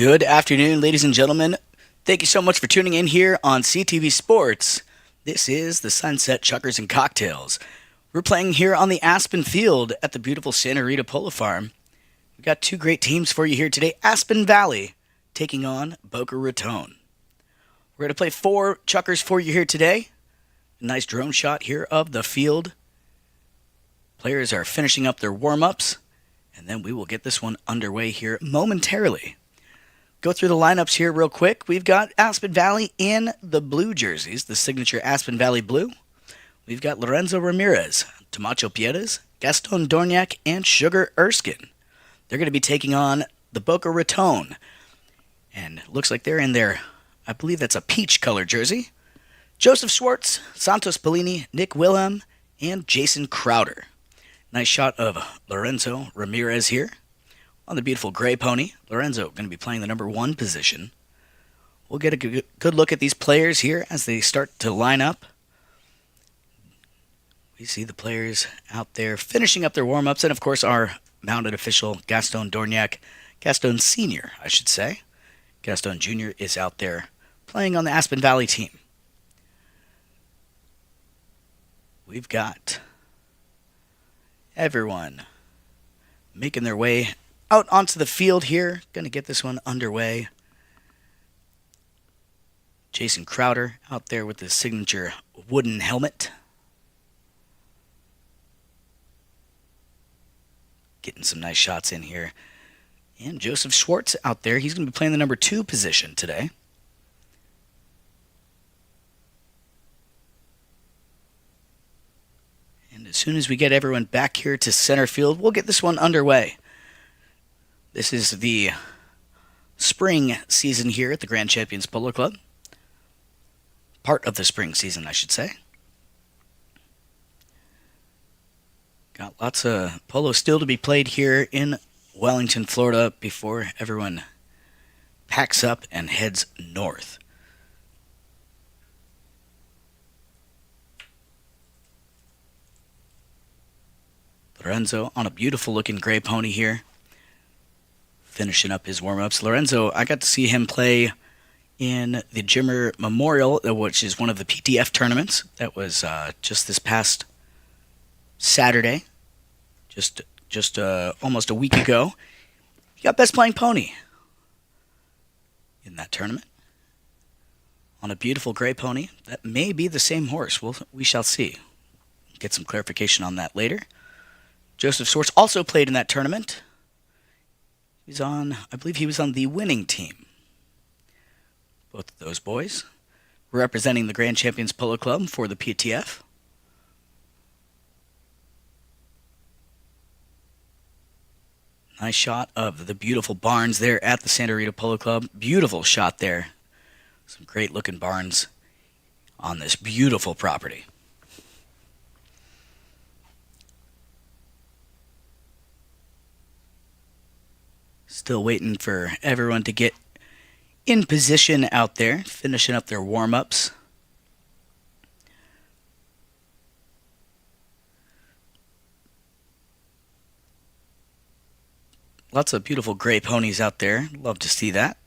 Good afternoon, ladies and gentlemen. Thank you so much for tuning in here on CTV Sports. This is the Sunset Chukkers and Cocktails. We're playing here on the Aspen field at the beautiful Santa Rita Polo Farm. We've got two great teams for you here today. Aspen Valley taking on Boca Raton. We're going to play 4 Chukkers for you here today. A nice drone shot here of the field. Players are finishing up their warm-ups, and then we will get this one underway here momentarily. Go through the lineups here real quick. We've got Aspen Valley in the blue jerseys, the signature Aspen Valley blue. We've got Lorenzo Ramirez, Tomacho Piedras, Gaston Dorniak, and Sugar Erskine. They're going to be taking on the Boca Raton. And it looks like they're in their, I believe that's a peach color jersey. Joseph Schwartz, Santos Bellini, Nick Wilhelm, and Jason Crowder. Nice shot of Lorenzo Ramirez here on the beautiful gray pony. Lorenzo going to be playing the number 1 position. We'll get a good look at these players here as they start to line up. We see the players out there finishing up their warm-ups, and of course our mounted official Gaston Dorniak, Gaston Sr., I should say. Gaston Jr. is out there playing on the Aspen Valley team. We've got everyone making their way out onto the field here. Going to get this one underway. Jason Crowder out there with his signature wooden helmet. Getting some nice shots in here. And Joseph Schwartz out there. He's going to be playing the number 2 position today. And as soon as we get everyone back here to center field, we'll get this one underway. This is the spring season here at the Grand Champions Polo Club. Part of the spring season, I should say. Got lots of polo still to be played here in Wellington, Florida before everyone packs up and heads north. Lorenzo on a beautiful looking gray pony here. Finishing up his warm-ups. Lorenzo, I got to see him play in the Jimmer Memorial, which is one of the PTF tournaments. That was just this past Saturday, just almost a week ago. He got best playing pony in that tournament on a beautiful gray pony. That may be the same horse. We shall see. Get some clarification on that later. Joseph Schwartz also played in that tournament. I believe he was on the winning team. Both of those boys representing the Grand Champions Polo Club for the PTF. Nice shot of the beautiful barns there at the Santa Rita Polo Club. Beautiful shot there. Some great looking barns on this beautiful property. Still waiting for everyone to get in position out there, finishing up their warm-ups. Lots of beautiful gray ponies out there. Love to see that.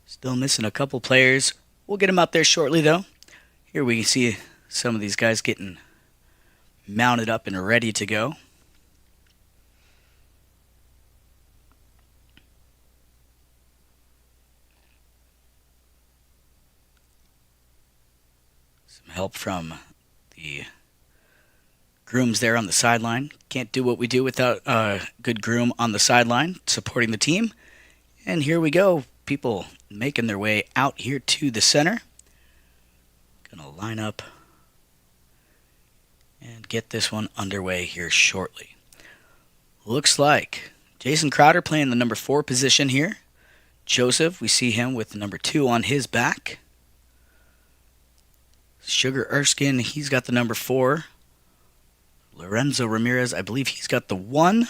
Still missing a couple players. We'll get them out there shortly, though. Here we see some of these guys getting mounted up and ready to go. Some help from the grooms there on the sideline. Can't do what we do without a good groom on the sideline supporting the team. And here we go. People making their way out here to the center. Gonna line up and get this one underway here shortly. Looks like Jason Crowder playing the number 4 position here. Joseph, we see him with the number 2 on his back. Sugar Erskine, he's got the number 4. Lorenzo Ramirez, I believe he's got the 1.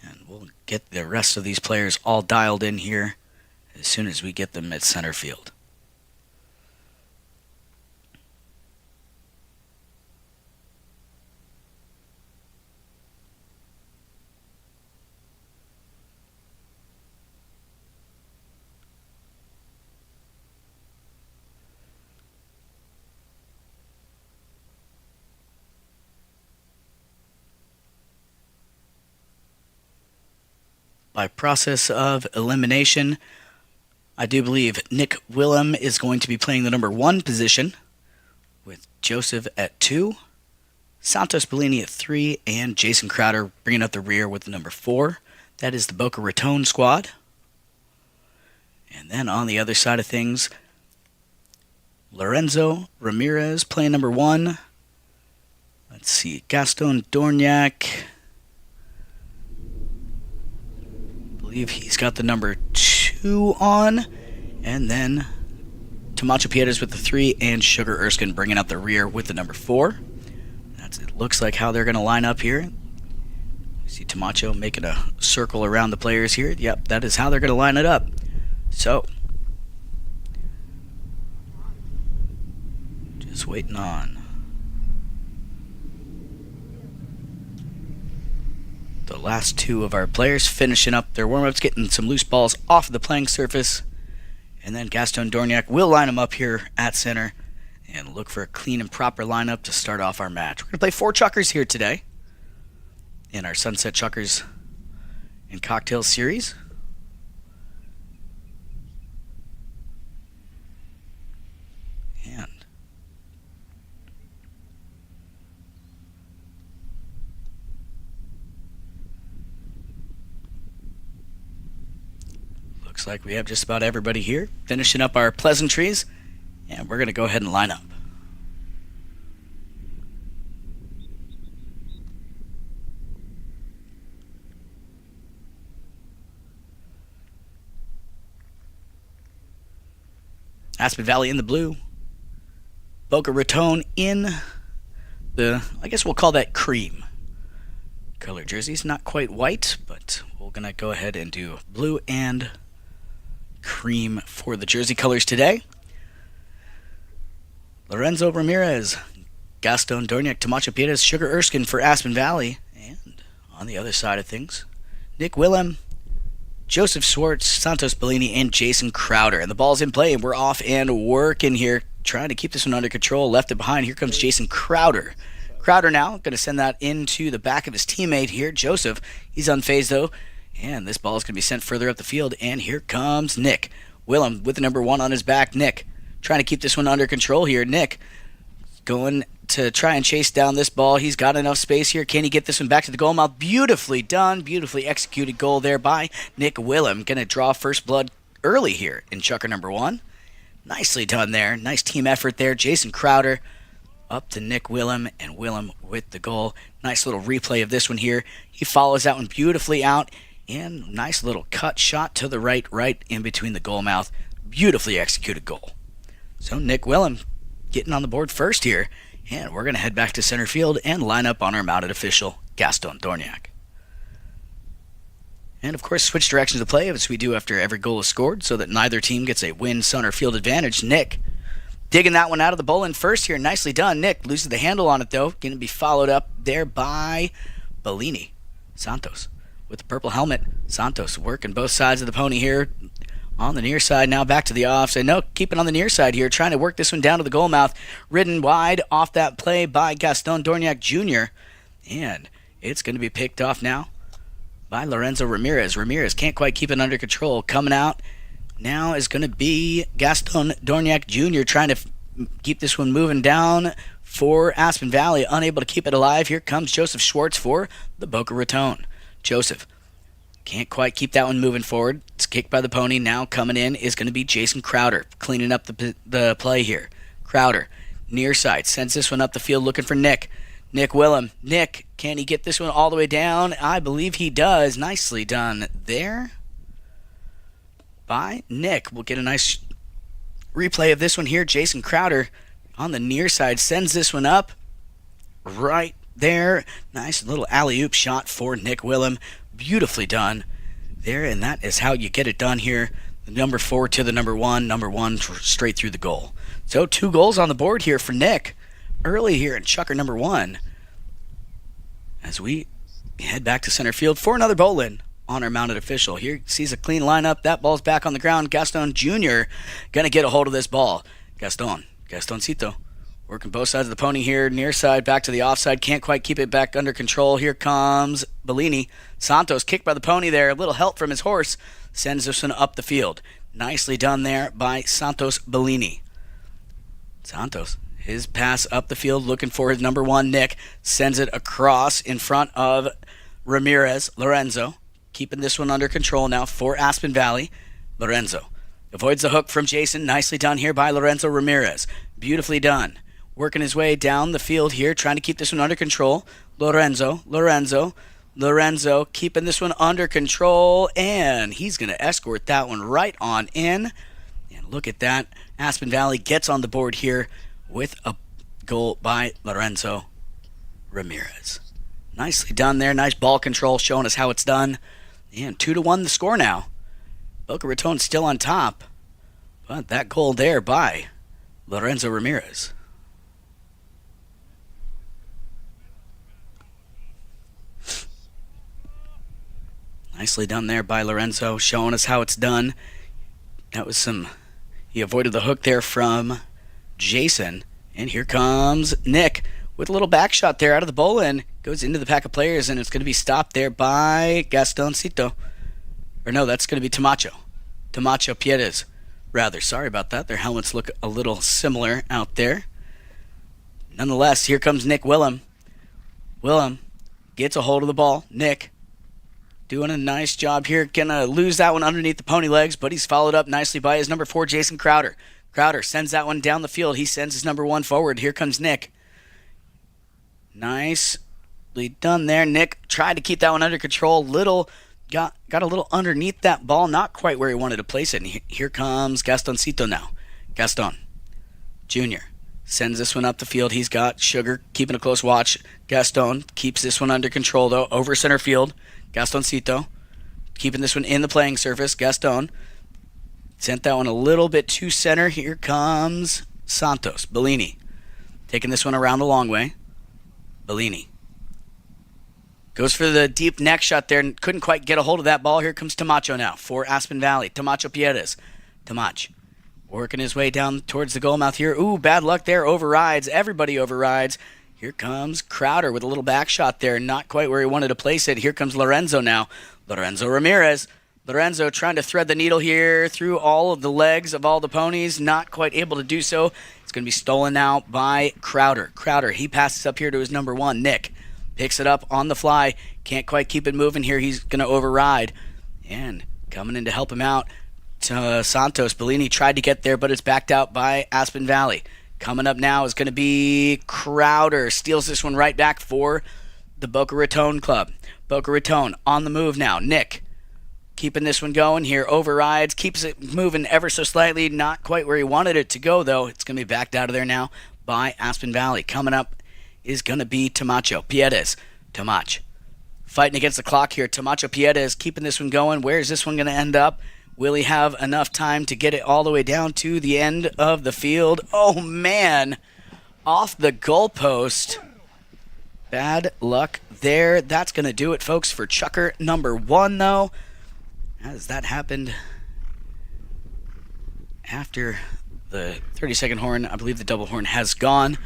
And we'll get the rest of these players all dialed in here as soon as we get them at center field. By process of elimination, I do believe Nick Willem is going to be playing the number 1 position, with Joseph at 2, Santos Bellini at 3, and Jason Crowder bringing up the rear with the number 4. That is the Boca Raton squad. And then on the other side of things, Lorenzo Ramirez playing number 1. Let's see, Gaston Dorniak, he's got the number 2 on, and then Camacho Piedras with the 3, and Sugar Erskine bringing out the rear with the number 4. It looks like how they're going to line up here. We see Camacho making a circle around the players here. Yep, that is how they're going to line it up. So, just waiting on the last 2 of our players finishing up their warm-ups, getting some loose balls off of the playing surface. And then Gaston Dorniak will line them up here at center and look for a clean and proper lineup to start off our match. We're going to play 4 Chukkers here today in our Sunset Chukkers and Cocktails series. And looks like we have just about everybody here finishing up our pleasantries, and we're going to go ahead and line up. Aspen Valley in the blue, Boca Raton in the, I guess we'll call that cream color jerseys. Not quite white, but we're going to go ahead and do blue and cream for the jersey colors today. Lorenzo Ramirez, Gaston Dorniak, Camacho Piedras, Sugar Erskine for Aspen Valley. And on the other side of things, Nick Willem, Joseph Schwartz, Santos Bellini, and Jason Crowder. And the ball's in play, and we're off and working here, trying to keep this one under control. Left it behind. Here comes Jason Crowder. Crowder now going to send that into the back of his teammate here, Joseph. He's unfazed, though. And this ball is going to be sent further up the field. And here comes Nick Willem with the number 1 on his back. Nick trying to keep this one under control here. Nick going to try and chase down this ball. He's got enough space here. Can he get this one back to the goal mouth? Beautifully done. Beautifully executed goal there by Nick Willem. Going to draw first blood early here in Chukker number 1. Nicely done there. Nice team effort there. Jason Crowder up to Nick Willem, and Willem with the goal. Nice little replay of this one here. He follows that one beautifully out. And nice little cut shot to the right in between the goal mouth. Beautifully executed goal. So Nick Willem getting on the board first here. And we're going to head back to center field and line up on our mounted official, Gaston Dorniak. And of course, switch directions of play as we do after every goal is scored so that neither team gets a win, center field advantage. Nick digging that one out of the bowl in first here. Nicely done. Nick loses the handle on it, though. Going to be followed up there by Bellini. Santos with the purple helmet. Santos working both sides of the pony here. On the near side now, back to the offside. No, keeping on the near side here, trying to work this one down to the goal mouth. Ridden wide off that play by Gaston Dorniak Jr. And it's going to be picked off now by Lorenzo Ramirez. Ramirez can't quite keep it under control. Coming out now is going to be Gaston Dorniak Jr. trying to keep this one moving down for Aspen Valley. Unable to keep it alive. Here comes Joseph Schwartz for the Boca Raton. Joseph can't quite keep that one moving forward. It's kicked by the pony. Now coming in is going to be Jason Crowder, cleaning up the play here. Crowder, near side, sends this one up the field looking for Nick. Nick Willem. Nick, can he get this one all the way down? I believe he does. Nicely done there by Nick. We'll get a nice replay of this one here. Jason Crowder on the near side sends this one up right there. Nice little alley-oop shot for Nick Willem. Beautifully done. there, and that is how you get it done here. The number 4 to the number 1 straight through the goal. So 2 goals on the board here for Nick early here in Chukker number 1. As we head back to center field for another Bolin on our mounted official. Here sees a clean lineup. That ball's back on the ground. Gaston Jr. going to get a hold of this ball. Gastoncito. Working both sides of the pony here. Near side, back to the offside. Can't quite keep it back under control. Here comes Bellini. Santos kicked by the pony there. A little help from his horse. Sends this one up the field. Nicely done there by Santos Bellini. Santos, his pass up the field, looking for his number 1, Nick. Sends it across in front of Ramirez. Lorenzo, keeping this one under control now for Aspen Valley. Lorenzo avoids the hook from Jason. Nicely done here by Lorenzo Ramirez. Beautifully done. Working his way down the field here, trying to keep this one under control. Lorenzo keeping this one under control, and he's going to escort that one right on in. And look at that. Aspen Valley gets on the board here with a goal by Lorenzo Ramirez. Nicely done there. Nice ball control showing us how it's done. And 2-1 the score now. Boca Raton still on top. But that goal there by Lorenzo Ramirez. Nicely done there by Lorenzo, showing us how it's done. That was he avoided the hook there from Jason. And here comes Nick with a little back shot there out of the Bolin. Goes into the pack of players, and it's going to be stopped there by Gastoncito. Or no, that's going to be Tamacho. Tamacho Pierez, rather. Sorry about that. Their helmets look a little similar out there. Nonetheless, here comes Nick Willem. Willem gets a hold of the ball. Nick doing a nice job here. Gonna lose that one underneath the pony legs, but he's followed up nicely by his number 4, Jason Crowder. Crowder sends that one down the field. He sends his number 1 forward. Here comes Nick. Nicely done there. Nick tried to keep that one under control. Got a little underneath that ball. Not quite where he wanted to place it. And here comes Gastoncito now. Gaston Jr. sends this one up the field. He's got Sugar keeping a close watch. Gaston keeps this one under control, though, over center field. Gastoncito keeping this one in the playing surface. Gaston sent that one a little bit to center. Here comes Santos. Bellini taking this one around the long way. Bellini goes for the deep neck shot there and couldn't quite get a hold of that ball. Here comes Tamacho now for Aspen Valley. Tamacho Pierez. Tamach working his way down towards the goal mouth here. Ooh, bad luck there. Overrides. Everybody overrides. Here comes Crowder with a little back shot there. Not quite where he wanted to place it. Here comes Lorenzo now. Lorenzo Ramirez. Lorenzo trying to thread the needle here through all of the legs of all the ponies. Not quite able to do so. It's going to be stolen now by Crowder. Crowder, he passes up here to his number 1, Nick. Picks it up on the fly. Can't quite keep it moving here. He's going to override. And coming in to help him out, Santos. Bellini tried to get there, but it's backed out by Aspen Valley. Coming up now is going to be Crowder. Steals this one right back for the Boca Raton club. Boca Raton on the move now. Nick keeping this one going here. Overrides. Keeps it moving ever so slightly. Not quite where he wanted it to go, though. It's going to be backed out of there now by Aspen Valley. Coming up is going to be Tamacho Pierez. Tamach fighting against the clock here. Tamacho Pierez keeping this one going. Where is this one going to end up? Will he have enough time to get it all the way down to the end of the field? Oh, man. Off the goalpost. Bad luck there. That's going to do it, folks, for Chukker number 1, though. As that happened after the 30-second horn, I believe the double horn has gone.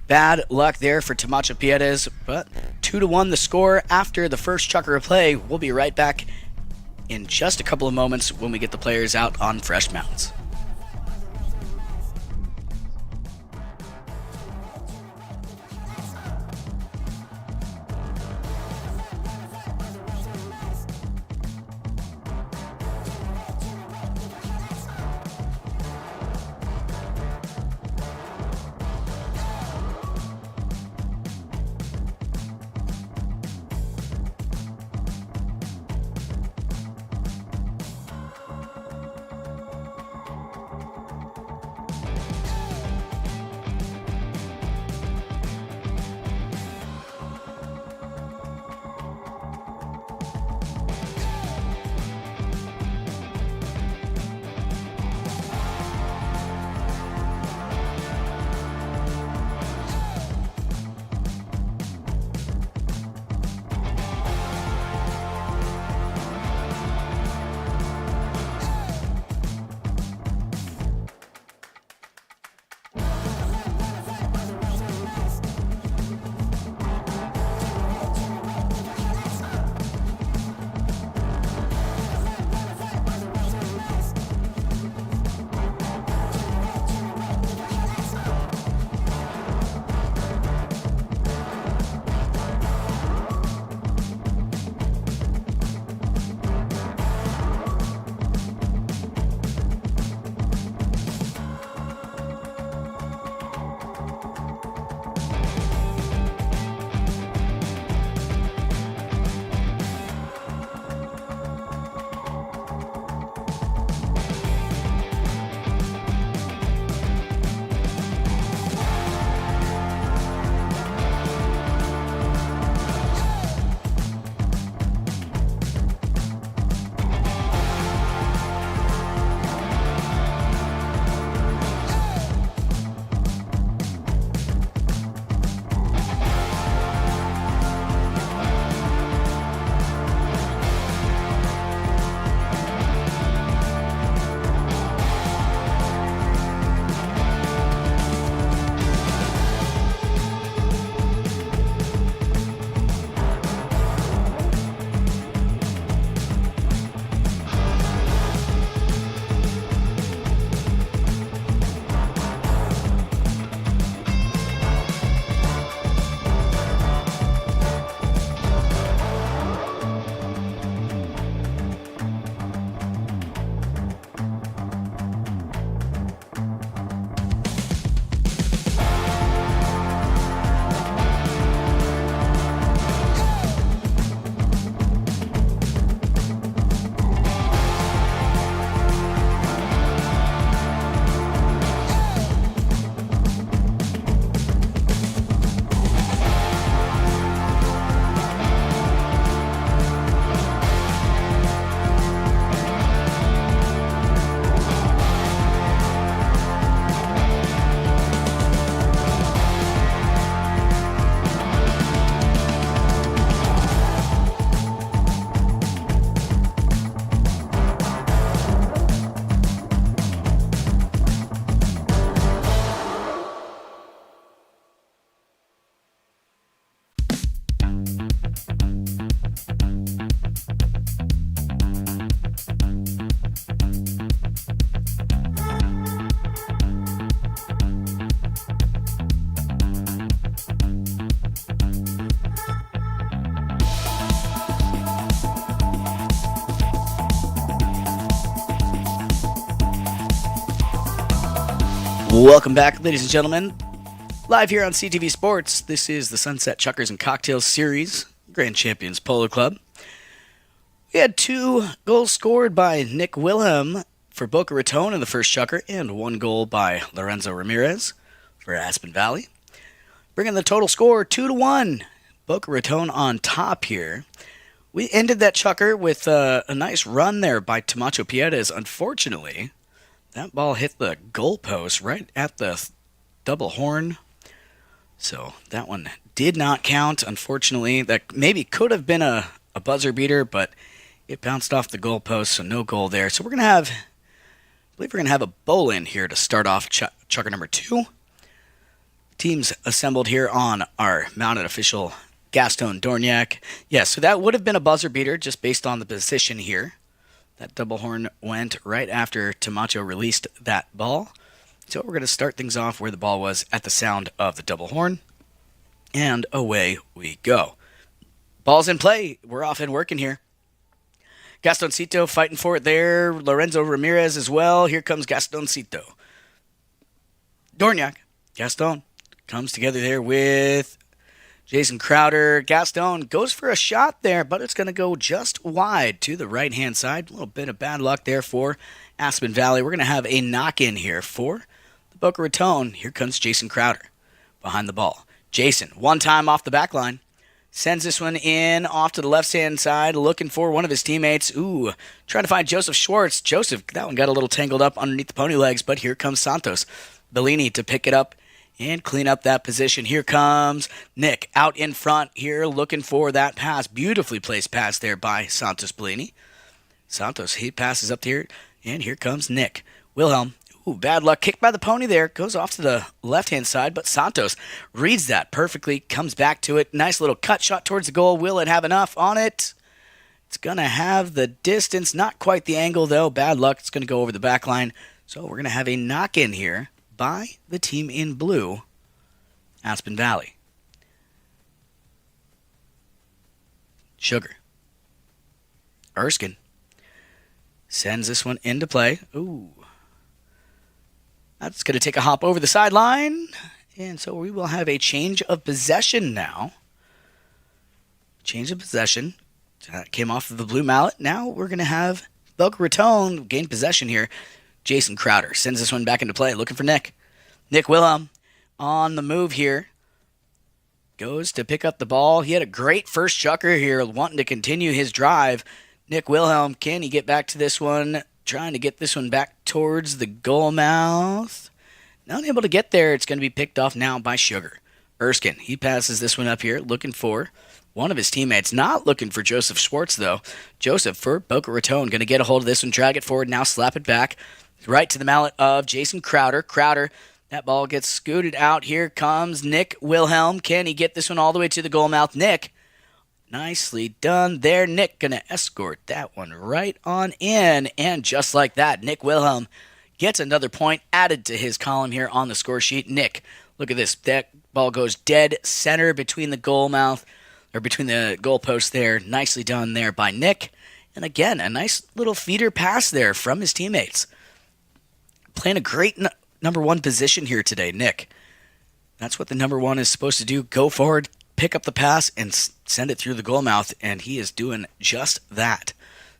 Bad luck there for Tamacho Pierez, but 2-1 the score after the first Chukker play. We'll be right back in just a couple of moments when we get the players out on fresh mounts. Welcome back, ladies and gentlemen. Live here on CTV Sports, this is the Sunset Chukkers and Cocktails Series, Grand Champions Polo Club. We had 2 goals scored by Nick Wilhelm for Boca Raton in the first Chukker, and 1 goal by Lorenzo Ramirez for Aspen Valley, bringing the total score 2-1. Boca Raton on top here. We ended that Chukker with a nice run there by Tomacho Piedes. Unfortunately, that ball hit the goalpost right at the double horn. So that one did not count, unfortunately. That maybe could have been a buzzer beater, but it bounced off the goalpost, so no goal there. So we're going to have, I believe we're going to have a bowl in here to start off Chukker number 2. Teams assembled here on our mounted official Gaston Dorniak. Yeah, so that would have been a buzzer beater just based on the position here. That double horn went right after Tomacho released that ball. So we're going to start things off where the ball was at the sound of the double horn. And away we go. Ball's in play. We're off and working here. Gastoncito fighting for it there. Lorenzo Ramirez as well. Here comes Gastoncito. Dorniak. Gaston comes together there with Jason Crowder. Gaston goes for a shot there, but it's going to go just wide to the right-hand side. A little bit of bad luck there for Aspen Valley. We're going to have a knock-in here for the Boca Raton. Here comes Jason Crowder behind the ball. Jason, one time off the back line. Sends this one in off to the left-hand side, looking for one of his teammates. Ooh, trying to find Joseph Schwartz. Joseph, that one got a little tangled up underneath the pony legs, but here comes Santos. Bellini to pick it up and clean up that position. Here comes Nick out in front here looking for that pass. Beautifully placed pass there by Santos Bellini. Santos, he passes up here, and here comes Nick. Wilhelm, ooh, bad luck. Kicked by the pony there. Goes off to the left-hand side, but Santos reads that perfectly, comes back to it. Nice little cut shot towards the goal. Will it have enough on it? It's going to have the distance. Not quite the angle, though. Bad luck. It's going to go over the back line. So we're going to have a knock-in here by the team in blue, Aspen Valley. Sugar. Erskine sends this one into play. Ooh. That's going to take a hop over the sideline. And so we will have a change of possession now. Change of possession. That came off of the blue mallet. Now we're going to have Boca Raton gain possession here. Jason Crowder sends this one back into play, looking for Nick. Nick Wilhelm on the move here. Goes to pick up the ball. He had a great first chukker here, wanting to continue his drive. Nick Wilhelm, can he get back to this one? Trying to get this one back towards the goal mouth. Not able to get there. It's going to be picked off now by Sugar. Erskine, he passes this one up here, looking for one of his teammates. Not looking for Joseph Schwartz, though. Joseph for Boca Raton. Going to get a hold of this one, drag it forward, now slap it back. Right to the mallet of Jason Crowder. Crowder, that ball gets scooted out. Here comes Nick Wilhelm. Can he get this one all the way to the goal mouth? Nick, nicely done there. Nick going to escort that one right on in. And just like that, Nick Wilhelm gets another point added to his column here on the score sheet. Nick, look at this. That ball goes dead center between the goal mouth, or between the goal posts there. Nicely done there by Nick. And again, a nice little feeder pass there from his teammates. Playing a great number 1 position here today, Nick. That's what the number 1 is supposed to do. Go forward, pick up the pass, and send it through the goal mouth, and he is doing just that.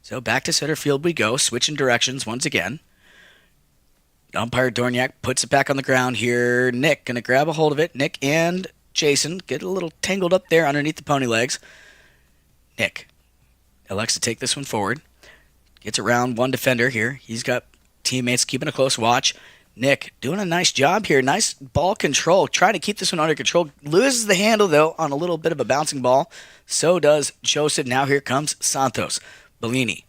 So back to center field we go, switching directions once again. Umpire Dorniak puts it back on the ground here. Nick going to grab a hold of it. Nick and Jason get a little tangled up there underneath the pony legs. Nick elects to take this one forward. Gets around one defender here. He's got teammates keeping a close watch. Nick doing a nice job here. Nice ball control. Trying to keep this one under control. Loses the handle, though, on a little bit of a bouncing ball. So does Joseph. Now here comes Santos. Bellini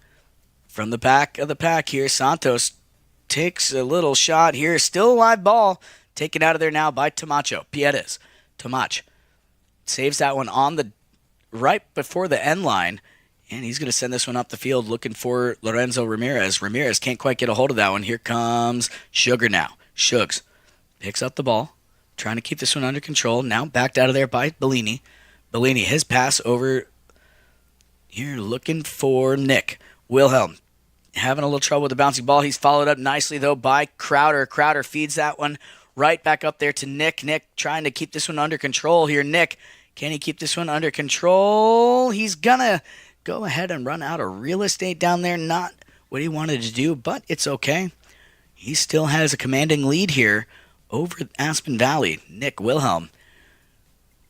from the back of the pack here. Santos takes a little shot here. Still a live ball. Taken out of there now by Tomacho. Piedes. Tomach saves that one on the right before the end line. And he's going to send this one up the field looking for Lorenzo Ramirez. Ramirez can't quite get a hold of that one. Here comes Sugar now. Shugs picks up the ball, trying to keep this one under control. Now backed out of there by Bellini. Bellini, his pass over here looking for Nick. Wilhelm having a little trouble with the bouncing ball. He's followed up nicely, though, by Crowder. Crowder feeds that one right back up there to Nick. Nick trying to keep this one under control here. Nick, can he keep this one under control? He's going to go ahead and run out of real estate down there. Not what he wanted to do, but it's okay. He still has a commanding lead here over Aspen Valley. Nick Wilhelm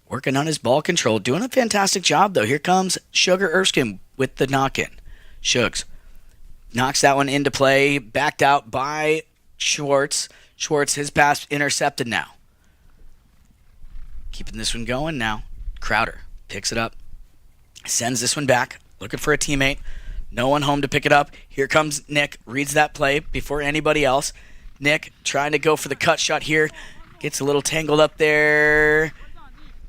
working on his ball control. Doing a fantastic job, though. Here comes Sugar Erskine with the knock-in. Shugs knocks that one into play. Backed out by Schwartz. Schwartz, his pass intercepted now. Keeping this one going now. Crowder picks it up. Sends this one back. Looking for a teammate. No one home to pick it up. Here comes Nick. Reads that play before anybody else. Nick trying to go for the cut shot here. Gets a little tangled up there.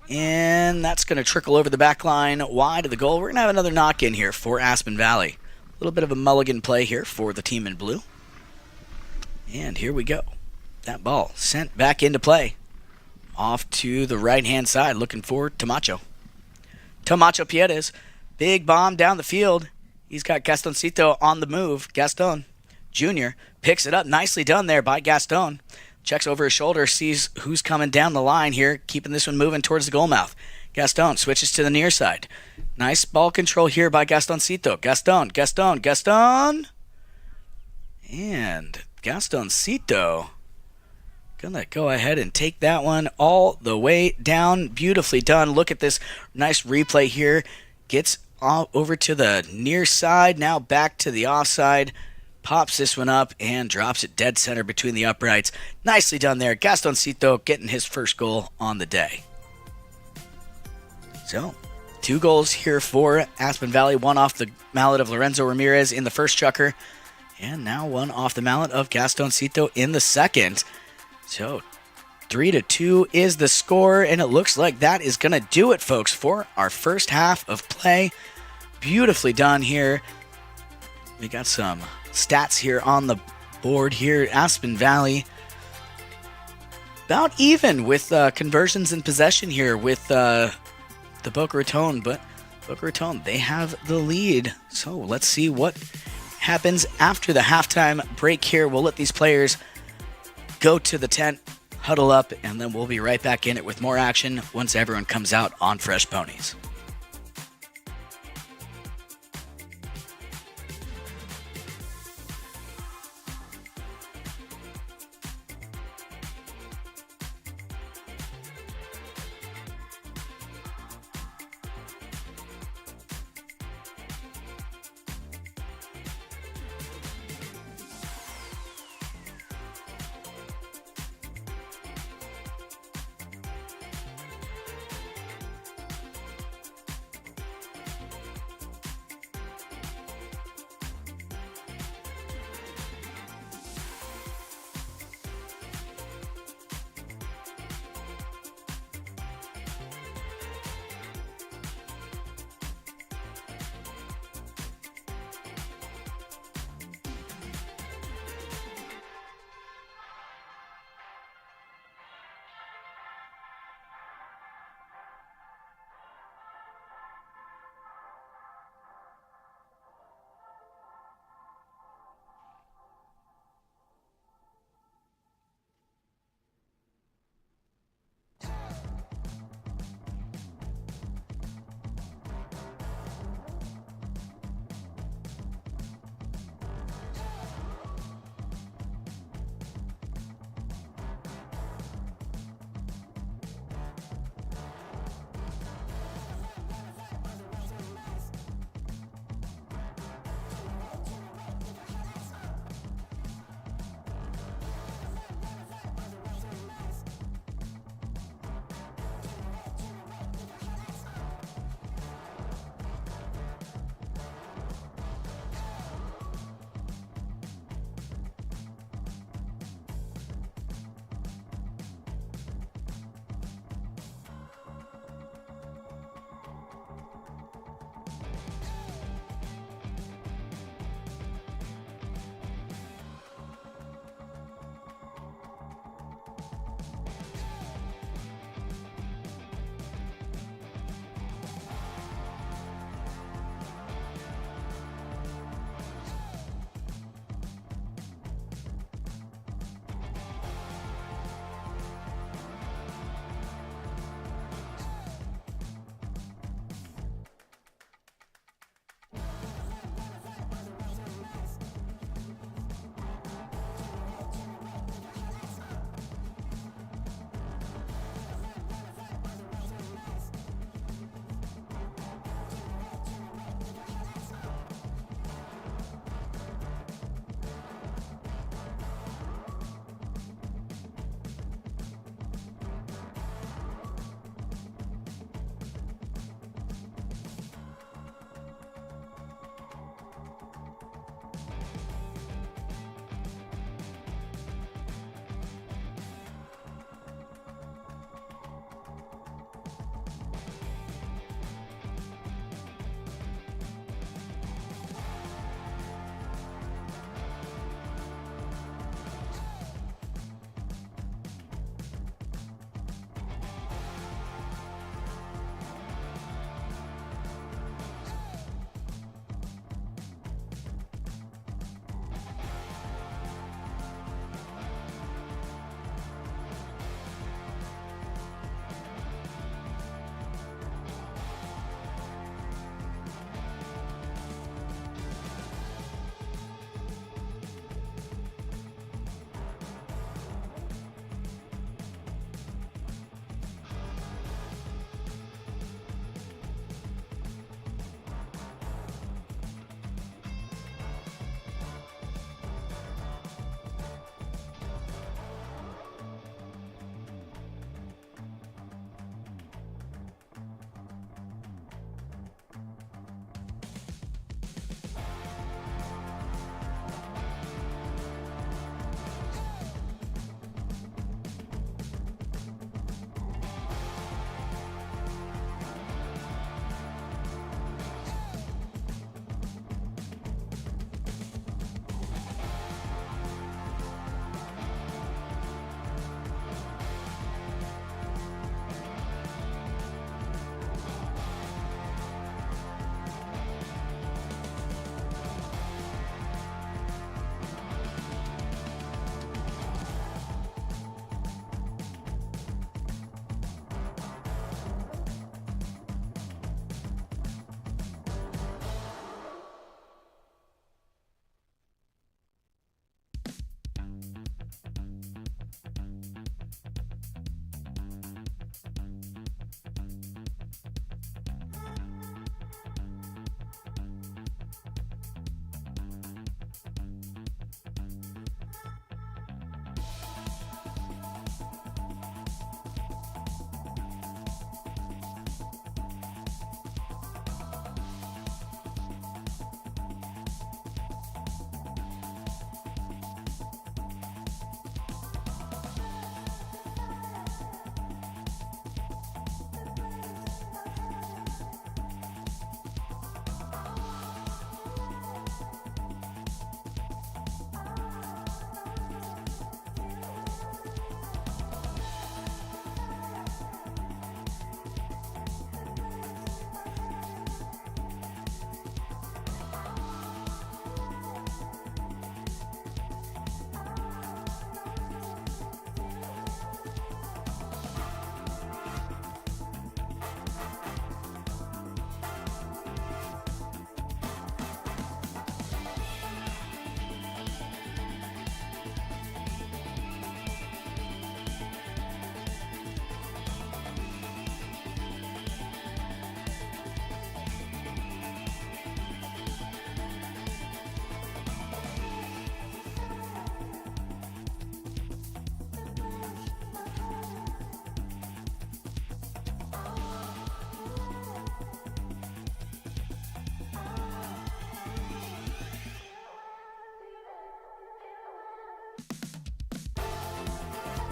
And that's going to trickle over the back line wide of the goal. We're going to have another knock-in here for Aspen Valley. A little bit of a mulligan play here for the team in blue. And here we go. That ball sent back into play. Off to the right-hand side, looking for Tamacho. Tamacho Pierres. Big bomb down the field. He's got Gastoncito on the move. Gaston Jr. picks it up. Nicely done there by Gaston. Checks over his shoulder, sees who's coming down the line here, keeping this one moving towards the goal mouth. Gaston switches to the near side. Nice ball control here by Gastoncito. Gaston. And Gastoncito gonna go ahead and take that one all the way down. Beautifully done. Look at this nice replay here. Gets over to the near side, now back to the offside. Pops this one up and drops it dead center between the uprights. Nicely done there. Gastoncito getting his first goal on the day. So, 2 goals here for Aspen Valley. 1 off the mallet of Lorenzo Ramirez in the first chukker. And now 1 off the mallet of Gastoncito in the second. So, 3-2 is the score. And it looks like that is going to do it, folks, for our first half of play. Beautifully done here. We got some stats here on the board here. Aspen Valley about even with conversions and possession here with the Boca Raton, but Boca Raton, they have the lead. So let's see what happens after the halftime break here. We'll let these players go to the tent, huddle up, and then we'll be right back in it with more action once everyone comes out on fresh ponies.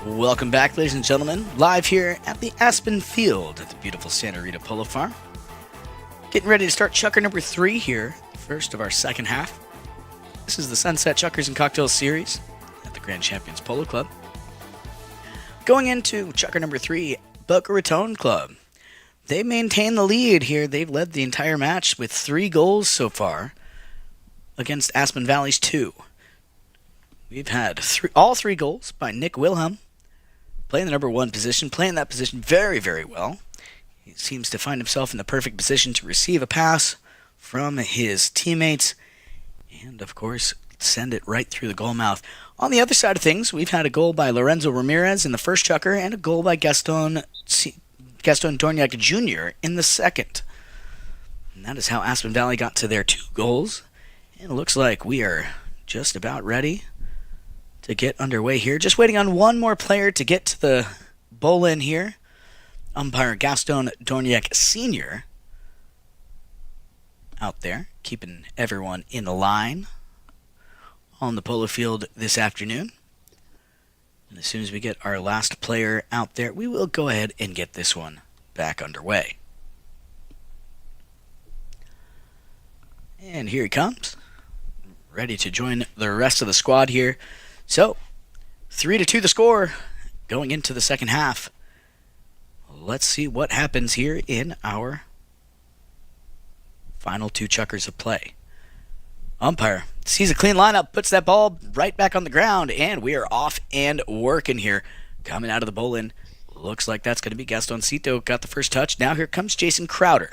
Welcome back, ladies and gentlemen, live here at the Aspen Field at the beautiful Santa Rita Polo Farm. Getting ready to start Chukker number 3 here, first of our second half. This is the Sunset Chukkers and Cocktails series at the Grand Champions Polo Club. Going into Chukker number 3, Boca Raton Club. They maintain the lead here. They've led the entire match with 3 goals so far against Aspen Valley's 2. We've had all 3 goals by Nick Wilhelm, playing the number 1 position, playing that position very, very well. He seems to find himself in the perfect position to receive a pass from his teammates and, of course, send it right through the goal mouth. On the other side of things, we've had a goal by Lorenzo Ramirez in the first chukker and a goal by Gaston Dorniak Jr. in the second. And that is how Aspen Valley got to their 2 goals. And it looks like we are just about ready to get underway here. Just waiting on one more player to get to the bowl-in here. Umpire Gaston Dorniak Sr. out there, keeping everyone in line on the polo field this afternoon. And as soon as we get our last player out there, we will go ahead and get this one back underway. And here he comes, ready to join the rest of the squad here. So, 3-2 the score going into the second half. Let's see what happens here in our final 2 chukkers of play. Umpire sees a clean lineup, puts that ball right back on the ground, and we are off and working here. Coming out of the bowl-in, looks like that's going to be Gastoncito. Got the first touch. Now here comes Jason Crowder.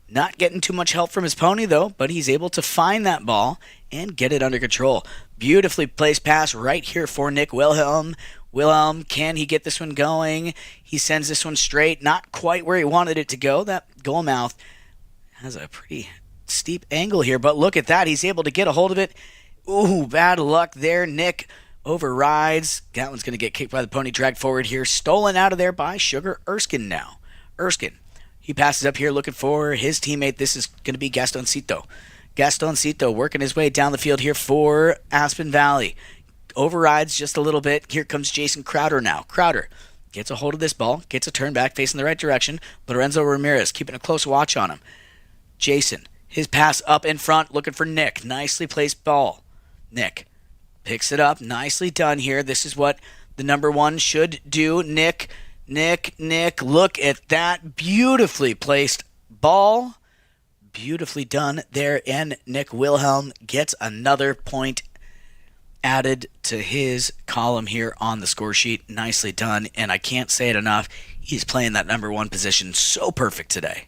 Not getting too much help from his pony, though, but he's able to find that ball and get it under control. Beautifully placed pass right here for Nick Wilhelm. Wilhelm, can he get this one going? He sends this one straight. Not quite where he wanted it to go. That goal mouth has a pretty steep angle here, but look at that. He's able to get a hold of it. Ooh, bad luck there. Nick overrides. That one's going to get kicked by the pony, dragged forward here. Stolen out of there by Sugar Erskine now. Erskine. He passes up here looking for his teammate. This is going to be Gastoncito. Gastoncito working his way down the field here for Aspen Valley. Overrides just a little bit. Here comes Jason Crowder now. Crowder gets a hold of this ball, gets a turn back, facing the right direction. Lorenzo Ramirez keeping a close watch on him. Jason, his pass up in front, looking for Nick. Nicely placed ball. Nick picks it up. Nicely done here. This is what the number 1 should do. Nick, look at that beautifully placed ball. Beautifully done there, and Nick Wilhelm gets another point added to his column here on the score sheet. Nicely done, and I can't say it enough. He's playing that number 1 position so perfect today.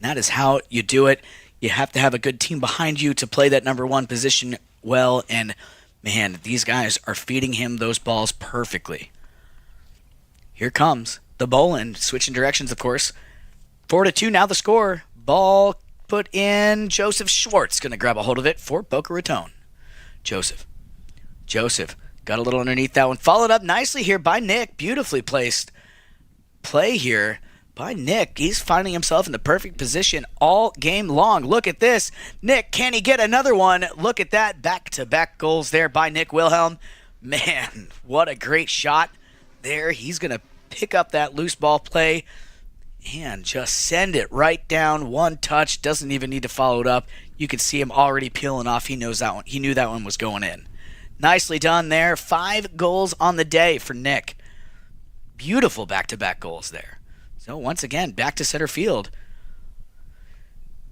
And that is how you do it. You have to have a good team behind you to play that number 1 position well, and man, these guys are feeding him those balls perfectly. Here comes the bowl-in, switching directions, of course. 4-2 now the score. Ball put in. Joseph Schwartz going to grab a hold of it for Boca Raton. Joseph got a little underneath that one. Followed up nicely here by Nick. Beautifully placed play here by Nick. He's finding himself in the perfect position all game long. Look at this. Nick, can he get another one? Look at that. Back-to-back goals there by Nick Wilhelm. Man, what a great shot there. He's going to pick up that loose ball play and just send it right down. One touch. Doesn't even need to follow it up. You can see him already peeling off. He knows that one. He knew that one was going in. Nicely done there. 5 goals on the day for Nick. Beautiful back-to-back goals there. So once again, back to center field.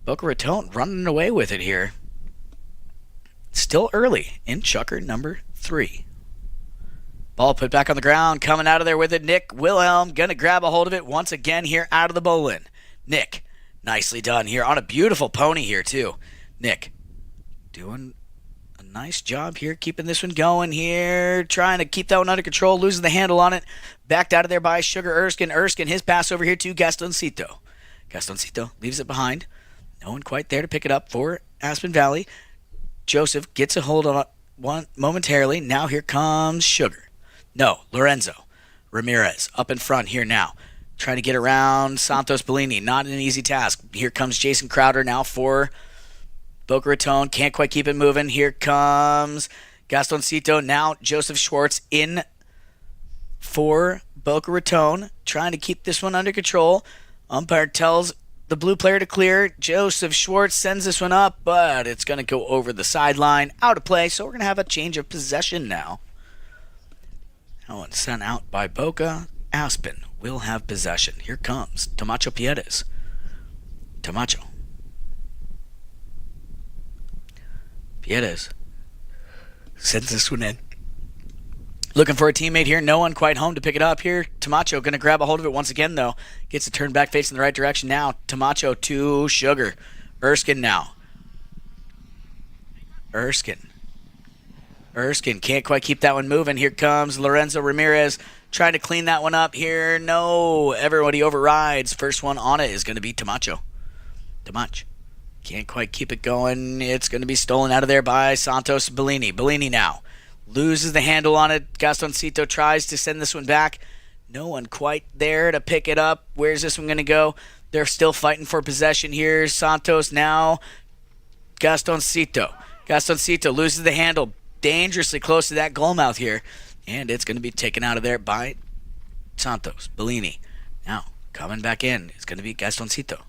Boca Raton running away with it here. Still early in chukker number 3. Ball put back on the ground, coming out of there with it. Nick Wilhelm going to grab a hold of it once again here out of the bowl-in. Nick, nicely done here on a beautiful pony here too. Nick doing a nice job here, keeping this one going here, trying to keep that one under control, losing the handle on it. Backed out of there by Sugar Erskine. Erskine, his pass over here to Gastoncito. Gastoncito leaves it behind. No one quite there to pick it up for Aspen Valley. Joseph gets a hold on one momentarily. Now here comes Sugar. No, Lorenzo Ramirez up in front here now. Trying to get around Santos Bellini. Not an easy task. Here comes Jason Crowder now for Boca Raton. Can't quite keep it moving. Here comes Gastoncito. Now Joseph Schwartz in for Boca Raton, trying to keep this one under control. Umpire tells the blue player to clear. Joseph Schwartz sends this one up, but it's going to go over the sideline, out of play, so we're going to have a change of possession now. That one sent out by Boca. Aspen will have possession. Here comes Tomacho Piedes. Tomacho. Piedes sends this one in. Looking for a teammate here. No one quite home to pick it up here. Tomacho going to grab a hold of it once again, though. Gets it turned back facing the right direction now. Tomacho to Sugar. Erskine now. Erskine can't quite keep that one moving. Here comes Lorenzo Ramirez trying to clean that one up here. No, everybody overrides. First one on it is going to be Tomacho. Can't quite keep it going. It's going to be stolen out of there by Santos Bellini. Bellini now loses the handle on it. Gastoncito tries to send this one back. No one quite there to pick it up. Where's this one going to go? They're still fighting for possession here. Santos now. Gastoncito loses the handle. Dangerously close to that goal mouth here. And it's going to be taken out of there by Santos. Bellini. Now, coming back in. It's going to be Gastoncito.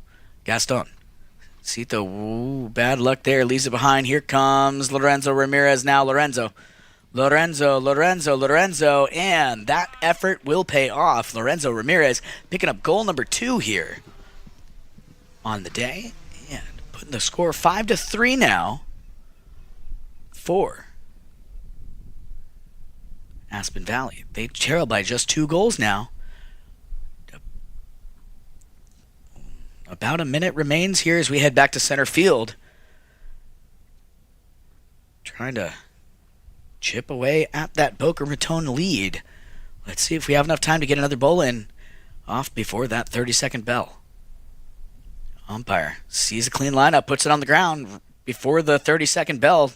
Cito, bad luck there. Leaves it behind. Here comes Lorenzo Ramirez now. Lorenzo. And that effort will pay off. Lorenzo Ramirez picking up goal number 2 here on the day. And putting the score 5-3 now for Aspen Valley. They trail by just 2 goals now. About a minute remains here as we head back to center field. Trying to chip away at that Boca Raton lead. Let's see if we have enough time to get another bowl in off before that 30-second bell. Umpire sees a clean lineup, puts it on the ground before the 30-second bell.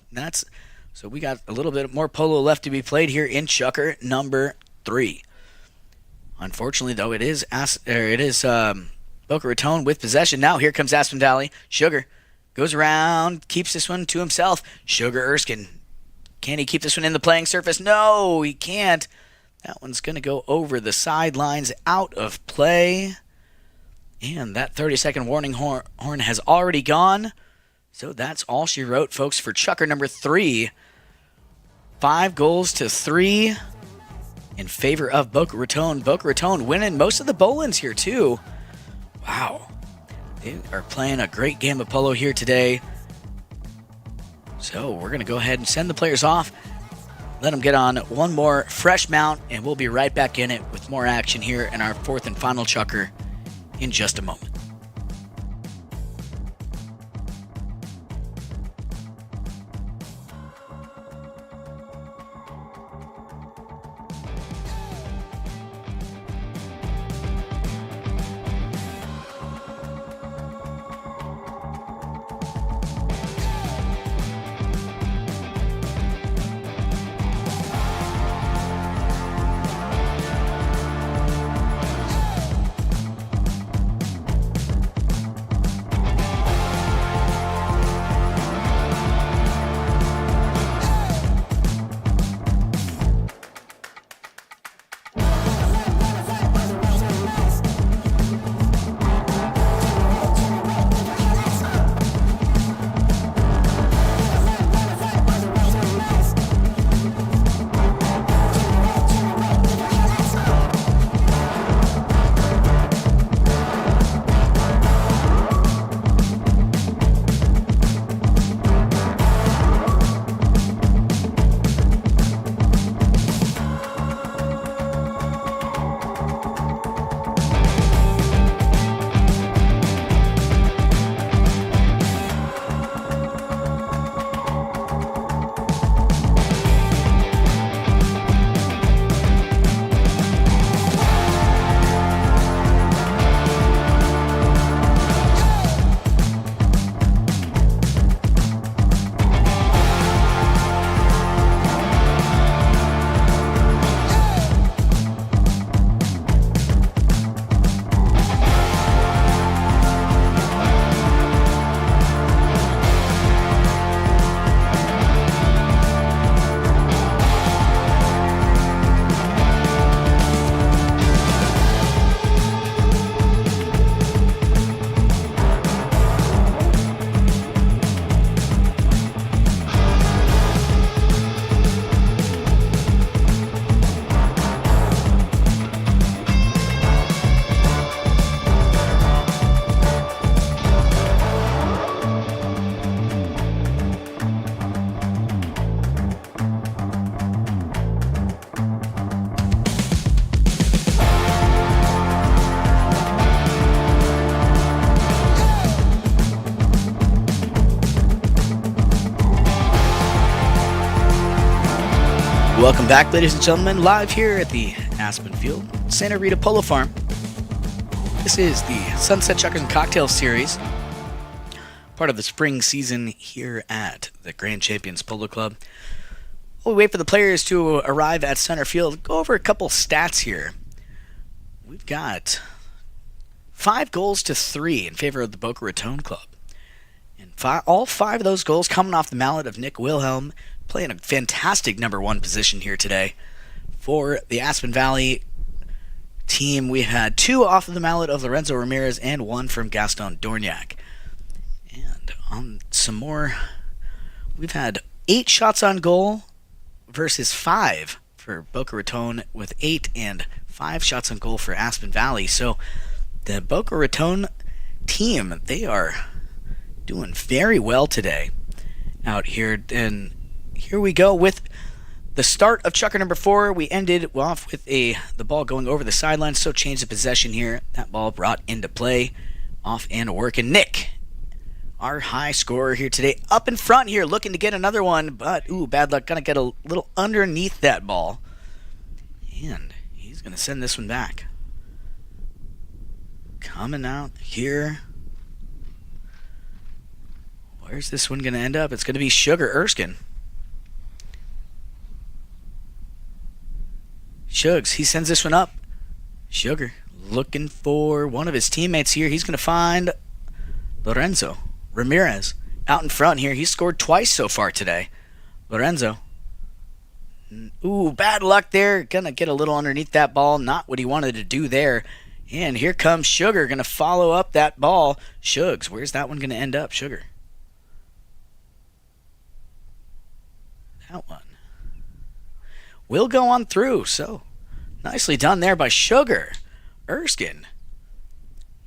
So we got a little bit more polo left to be played here in Chukker number 3. Unfortunately, though, it is Boca Raton with possession. Now here comes Aspen Valley. Sugar goes around, keeps this one to himself. Sugar Erskine. Can he keep this one in the playing surface? No, he can't. That one's going to go over the sidelines, out of play. And that 30-second warning horn has already gone. So that's all she wrote, folks, for Chukker number 3. 5-3 in favor of Boca Raton. Boca Raton winning most of the bowl-ins here, too. Wow. They are playing a great game of polo here today. So we're going to go ahead and send the players off. Let them get on one more fresh mount, and we'll be right back in it with more action here in our 4th and final Chukker in just a moment. Welcome back, ladies and gentlemen, live here at the Aspen Field, Santa Rita Polo Farm. This is the Sunset Chukkers and Cocktails series, part of the spring season here at the Grand Champions Polo Club. While we wait for the players to arrive at center field, go over a couple stats here. We've got 5 goals to 3 in favor of the Boca Raton Club. And all 5 of those goals coming off the mallet of Nick Wilhelm, playing a fantastic number 1 position here today. For the Aspen Valley team, we had 2 off of the mallet of Lorenzo Ramirez and 1 from Gaston Dorniak. And on some more, we've had 8 shots on goal versus 5 for Boca Raton, with 8 and 5 shots on goal for Aspen Valley. So the Boca Raton team, they are doing very well today out here. And here we go with the start of Chukker number 4. We ended off with the ball going over the sideline, so change of possession here. That ball brought into play, off and working. Nick, our high scorer here today, up in front here, looking to get another one, but bad luck, gonna get a little underneath that ball, and he's gonna send this one back. Coming out here. Where's this one gonna end up? It's gonna be Sugar Erskine. Shugs, he sends this one up. Sugar looking for one of his teammates here. He's going to find Lorenzo Ramirez out in front here. He's scored twice so far today. Lorenzo. Bad luck there. Going to get a little underneath that ball. Not what he wanted to do there. And here comes Sugar, going to follow up that ball. Shugs, where's that one going to end up? Sugar. That one will go on through. So nicely done there by Sugar Erskine.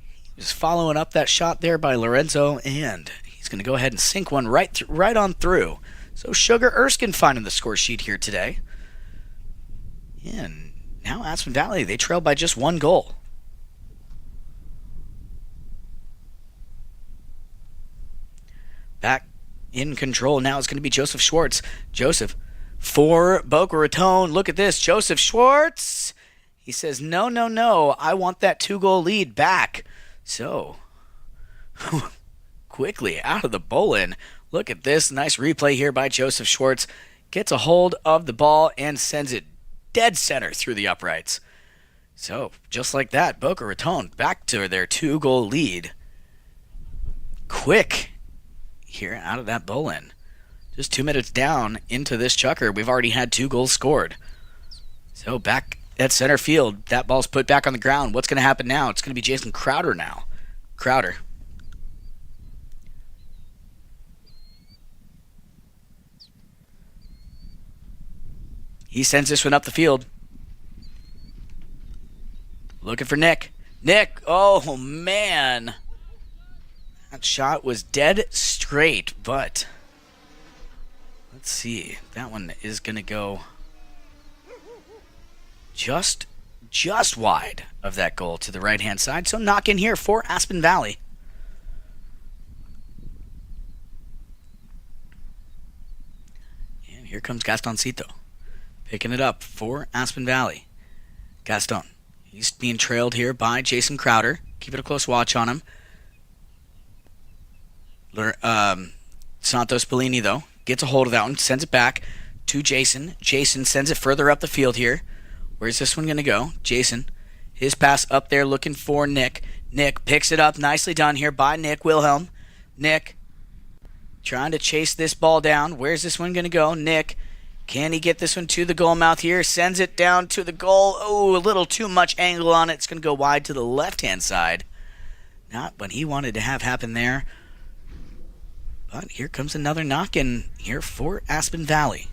He was following up that shot there by Lorenzo, and he's going to go ahead and sink one right on through. So Sugar Erskine finding the score sheet here today. And now Aspen Valley, they trail by just 1 goal. Back in control now is going to be Joseph Schwartz. Joseph for Boca Raton. Look at this. Joseph Schwartz. He says, no. I want that 2-goal lead back. So, quickly out of the bowl-in. Look at this. Nice replay here by Joseph Schwartz. Gets a hold of the ball and sends it dead center through the uprights. So, just like that, Boca Raton back to their 2-goal lead. Quick here out of that bowl-in. Just 2 minutes down into this Chukker, we've already had 2 goals scored. So back at center field, that ball's put back on the ground. What's going to happen now? It's going to be Jason Crowder now. Crowder. He sends this one up the field. Looking for Nick. Nick, oh man. That shot was dead straight, but let's see. That one is going to go just wide of that goal to the right-hand side. So knock in here for Aspen Valley. And here comes Gastoncito, picking it up for Aspen Valley. Gaston, he's being trailed here by Jason Crowder. Keeping a close watch on him. Santos Bellini, though, gets a hold of that one, sends it back to Jason. Jason sends it further up the field here. Where's this one going to go? Jason, his pass up there looking for Nick. Nick picks it up. Nicely done here by Nick Wilhelm. Nick trying to chase this ball down. Where's this one going to go? Nick, can he get this one to the goal mouth here? Sends it down to the goal. Oh, a little too much angle on it. It's going to go wide to the left-hand side. Not what he wanted to have happen there. But here comes another knock-in here for Aspen Valley.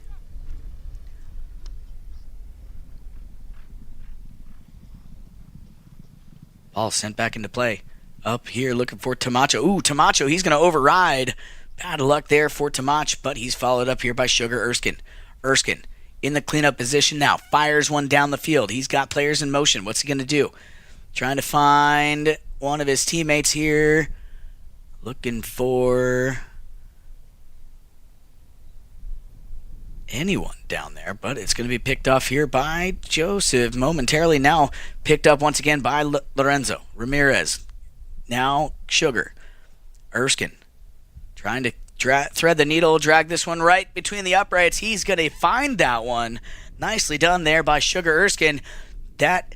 Ball sent back into play. Up here looking for Tamacho. Ooh, Tamacho, he's going to override. Bad luck there for Tamach, but he's followed up here by Sugar Erskine. Erskine in the cleanup position now. Fires one down the field. He's got players in motion. What's he going to do? Trying to find one of his teammates here. Looking for anyone down there, but it's going to be picked off here by Joseph momentarily. Now picked up once again by Lorenzo. Ramirez. Now Sugar. Erskine trying to thread the needle, drag this one right between the uprights. He's going to find that one. Nicely done there by Sugar Erskine. That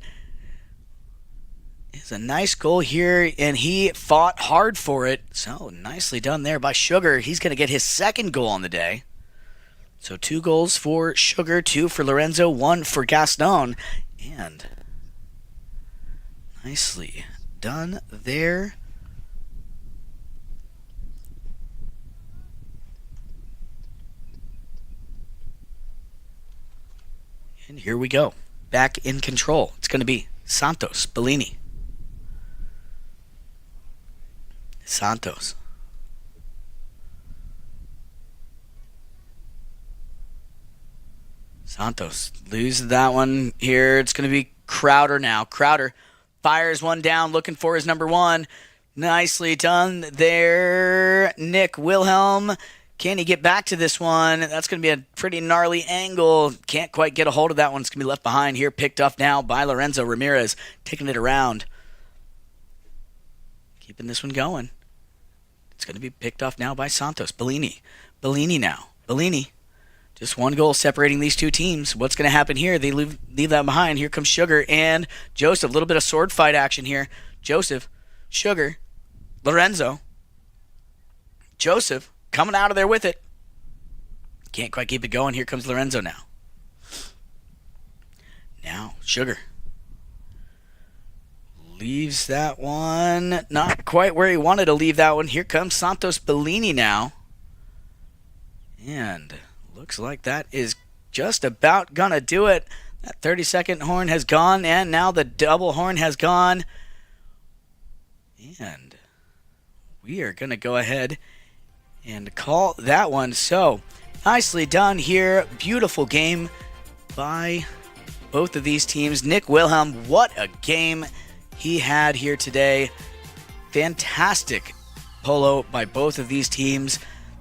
is a nice goal here, and he fought hard for it. So nicely done there by Sugar. He's going to get his second goal on the day. So 2 goals for Sugar, 2 for Lorenzo, 1 for Gaston. And nicely done there. And here we go. Back in control. It's going to be Santos, Bellini. Santos. Santos loses that one here. It's going to be Crowder now. Crowder fires one down, looking for his number 1. Nicely done there. Nick Wilhelm. Can he get back to this one? That's going to be a pretty gnarly angle. Can't quite get a hold of that one. It's going to be left behind here. Picked up now by Lorenzo Ramirez. Taking it around. Keeping this one going. It's going to be picked off now by Santos. Bellini. Bellini now. Bellini. Just 1 goal separating these 2 teams. What's going to happen here? They leave that behind. Here comes Sugar and Joseph. A little bit of sword fight action here. Joseph. Sugar. Lorenzo. Joseph. Coming out of there with it. Can't quite keep it going. Here comes Lorenzo now. Now, Sugar. Leaves that one. Not quite where he wanted to leave that one. Here comes Santos Bellini now. And looks like that is just about going to do it. That 30-second horn has gone, and now the double horn has gone. And we are going to go ahead and call that one. So nicely done here. Beautiful game by both of these teams. Nick Wilhelm, what a game he had here today. Fantastic polo by both of these teams.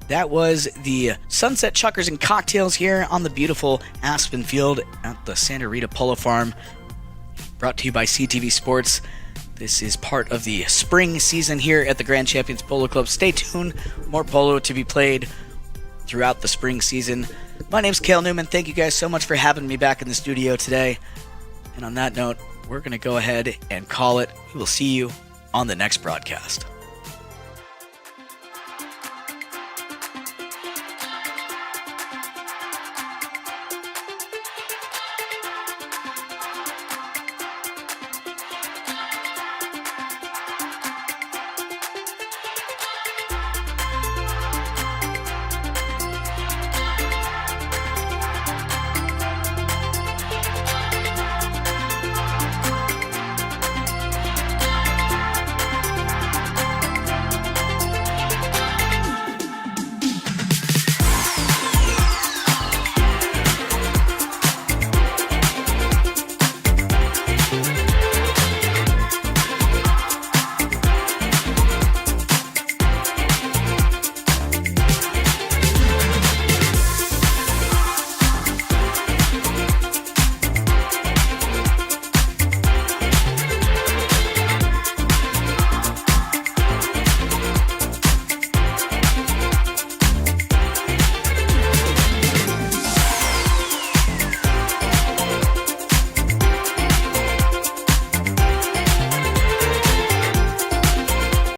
That was the Sunset Chukkers and Cocktails here on the beautiful Aspen Field at the Santa Rita Polo Farm. Brought to you by CTV Sports. This is part of the spring season here at the Grand Champions Polo Club. Stay tuned. More polo to be played throughout the spring season. My name's Cale Newman. Thank you guys so much for having me back in the studio today. And on that note, we're going to go ahead and call it. We will see you on the next broadcast.